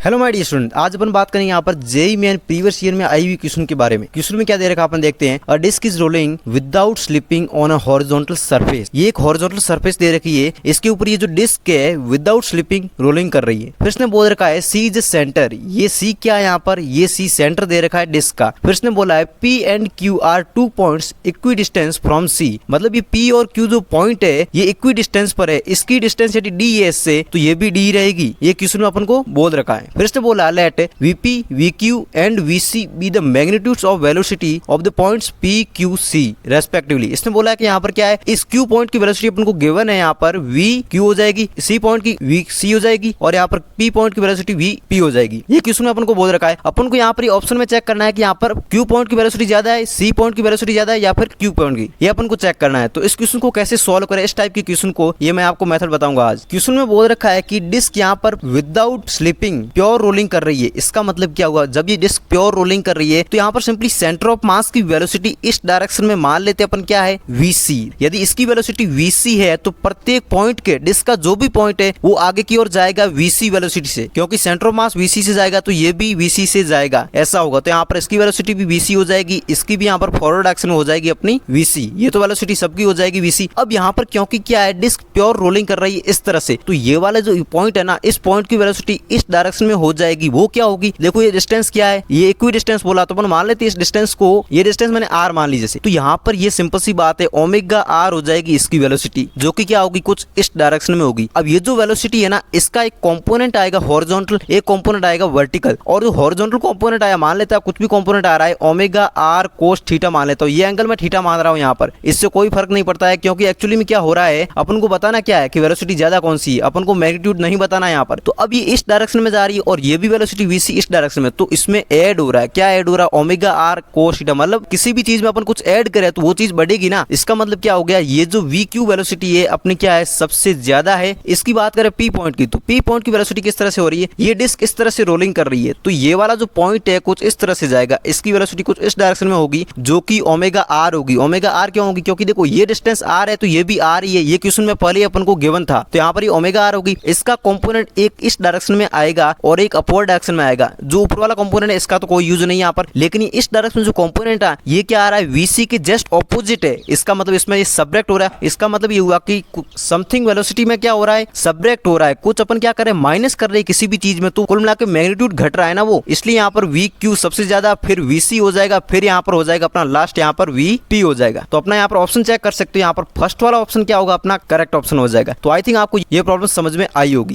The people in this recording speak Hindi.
हेलो माय डियर स्टूडेंट, आज अपन बात करेंगे यहाँ पर जेईई मेन प्रीवियस ईयर में आई हुई क्वेश्चन के बारे में। क्वेश्चन में क्या दे रखा अपन देखते हैं। A disc is rolling without slipping on a horizontal surface. ये एक हॉरिजॉन्टल सरफेस दे रखी है, इसके ऊपर ये जो डिस्क है विदाउट स्लिपिंग रोलिंग कर रही है। फिर इसने बोल रखा है सी इज सेंटर। ये सी क्या है यहाँ पर, ये सी सेंटर दे रखा है डिस्क का। फिर इसने बोला है P and Q are 2 points equidistant from C. मतलब ये पी और क्यू जो पॉइंट है ये इक्वी डिस्टेंस पर है। इसकी डिस्टेंस यदि डी है इससे, तो ये भी डी रहेगी। ये क्वेश्चन में अपन को बोल रखा है। फिर इसने बोला late Vp, Vq and Vc be the magnitudes of velocity of the points P, Q, C respectively। इसने बोला है कि यहाँ पर क्या है, इस Q पॉइंट की वेलोसिटी अपन को गिवन है। यहाँ पर V Q हो जाएगी, C पॉइंट की V C हो जाएगी और यहाँ पर P पॉइंट की वेलोसिटी V P हो जाएगी। ये क्वेश्चन में अपन को बोल रखा है। अपन को यहाँ पर ऑप्शन में चेक करना है कि यहाँ पर Q पॉइंट की वेलोसिटी ज्यादा है, C पॉइंट की वेलोसिटी ज्यादा है या फिर Q पॉइंट की, ये अपन को चेक करना है। तो इस क्वेश्चन को कैसे सॉल्व करें, इस टाइप के क्वेश्चन को ये मैं आपको मेथड बताऊंगा आज। क्वेश्चन में बोल रखा है कि डिस्क यहाँ पर विदाउट स्लिपिंग प्योर रोलिंग कर रही है। इसका मतलब क्या हुआ, जब ये डिस्क प्योर रोलिंग कर रही है तो यहाँ पर सिंपली सेंटर ऑफ मास की वेलोसिटी इस डायरेक्शन में मान लेते हैं अपन क्या है, Vc। यदि इसकी वेलोसिटी Vc है तो प्रत्येक पॉइंट के डिस्क का जो भी पॉइंट है वो आगे की ओर जाएगा Vc वेलोसिटी से, क्योंकि सेंटर ऑफ मास Vc से जाएगा तो ये भी Vc से जाएगा। ऐसा होगा तो यहाँ पर इसकी वेलोसिटी भी Vc हो जाएगी, इसकी भी यहाँ पर फॉरवर्ड डायरेक्शन हो जाएगी अपनी Vc। ये तो वेलोसिटी सबकी हो जाएगी Vc। अब यहाँ पर क्योंकि क्या है, डिस्क प्योर रोलिंग कर रही है इस तरह से, तो ये वाला जो पॉइंट है ना, इस पॉइंट की वेलोसिटी इस डायरेक्शन में हो जाएगी। वो क्या होगी, देखो ये डिस्टेंस क्या है, ये इक्वी डिस्टेंस बोला तो अपन मान लेते हैं इस डिस्टेंस को, ये डिस्टेंस मैंने r मान ली जैसे, तो यहाँ पर ये सिंपल सी बात है ओमेगा r हो जाएगी इसकी वेलोसिटी, जो कि क्या होगी, कुछ इस डायरेक्शन में होगी। अब ये जो वेलोसिटी है ना, इसका एक कंपोनेंट आएगा हॉरिजॉन्टल, एक कंपोनेंट आएगा वर्टिकल। और जो हॉरिजॉन्टल कंपोनेंट आया, मान लेता है कुछ भी कंपोनेंट आ रहा है, ओमेगा r cos थीटा मान लेता हूँ। ये एंगल मैं थीटा मान रहा हूँ यहाँ पर, इससे कोई फर्क नहीं पड़ता है, क्योंकि एक्चुअली में क्या हो रहा है, अपन को बताना क्या है कि वेलोसिटी ज्यादा कौन सी है, अपन को मैग्नीट्यूड नहीं बताना यहाँ पर। तो अब ये इस डायरेक्शन में जा रही है और ये भी वेलोसिटी Vc इस डायरेक्शन में, तो इसमें ऐड हो रहा है, क्या ऐड हो रहा है, ओमेगा r cos थीटा। मतलब किसी भी चीज में अपन कुछ ऐड करें तो वो चीज बढ़ेगी ना। इसका मतलब क्या हो गया, ये जो Vq वेलोसिटी है अपनी क्या है, सबसे ज्यादा है। इसकी बात करें P पॉइंट की, तो P पॉइंट की वेलोसिटी किस तरह से हो रही है, ये डिस्क इस तरह से रोलिंग कर रही है, तो ये वाला जो पॉइंट है कुछ इस तरह से जाएगा, इसकी वेलोसिटी कुछ इस डायरेक्शन में होगी, जो कि ओमेगा r होगी। ओमेगा r क्यों होगी, क्योंकि देखो ये डिस्टेंस r है तो ये भी r ही है। ये क्वेश्चन में पहले अपन को गिवन था, तो यहाँ पर ये ओमेगा r होगी। इसका कंपोनेंट एक इस डायरेक्शन में आएगा और एक अपवर्ड डायरेक्शन में आएगा। जो ऊपर वाला कंपोनेंट है इसका तो कोई यूज नहीं यहाँ पर, लेकिन इस डायरेक्शन में जो कंपोनेंट है ये क्या आ रहा है, Vc के जस्ट ऑपोजिट है। इसका मतलब इसमें ये सब्ट्रैक्ट हो रहा है। इसका मतलब ये हुआ कि समथिंग वेलोसिटी में क्या हो रहा है, सब्ट्रैक्ट हो रहा है। कुछ अपन क्या करें, माइनस कर रहे हैं किसी भी चीज में, तो कुल मिला के मैग्नीट्यूड घट रहा है ना वो, इसलिए यहाँ पर Vq सबसे ज्यादा, फिर Vc हो जाएगा, फिर यहाँ पर हो जाएगा अपना लास्ट यहाँ पर Vp हो जाएगा। तो अपना यहाँ पर ऑप्शन चेक कर सकते हो, यहाँ पर फर्स्ट वाला ऑप्शन क्या होगा, अपना करेक्ट ऑप्शन हो जाएगा। तो आई थिंक आपको ये प्रॉब्लम समझ में आई होगी।